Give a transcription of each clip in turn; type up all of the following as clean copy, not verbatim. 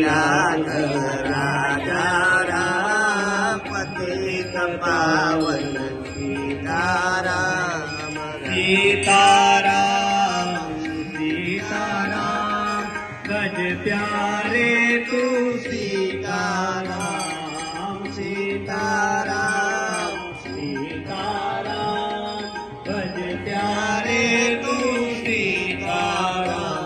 राघव राजा राम पतित पावन सीताराम सीताराम सीताराम गज प्यारे तू सीताराम सीताराम सीताराम गज प्यारे तू सीताराम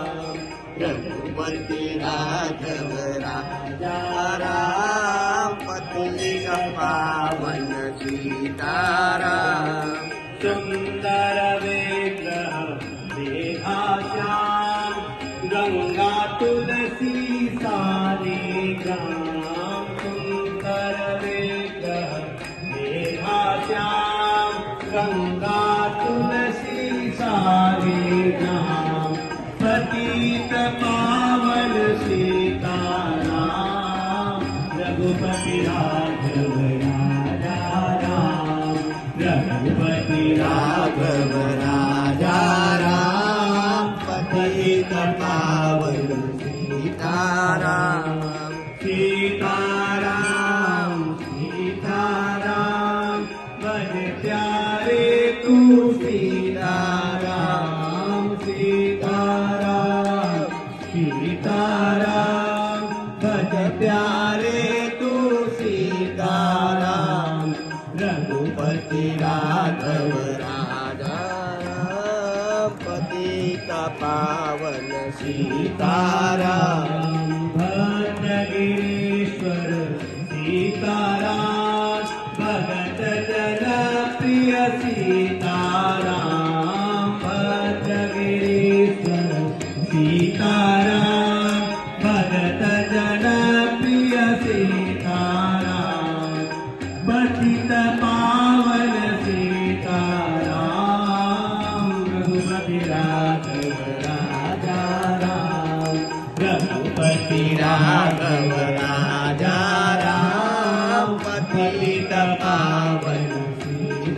रघुपति राघव राजा राम पतित पावन सीताराम सुंदर विग्रह देखा श्याम गंगा तुलसी सारी ग्राम सुंदर विग्रह देखा श्याम गंगा तुलसी सारी ग्राम पतित पावन सीताराम रघुपति राघव राजा राम रघुपति राघव राजा राम पतित पावन सीताराम सीताराम सीताराम बज प्यारे तू सीताराम सीताराम सीताराम बज प्यारे तू सीताराम रघुपति राघव राजा राम पतित पावन सीताराम भद्रगिरीश्वर सीताराम भगत जन प्रिय सीताराम भद्रगिरीश्वर सीताराम भगत जन प्रिय सीताराम पतित पावन सीताराम रघुपति राघव राजा राम रघुपति राघव राजा राम पतित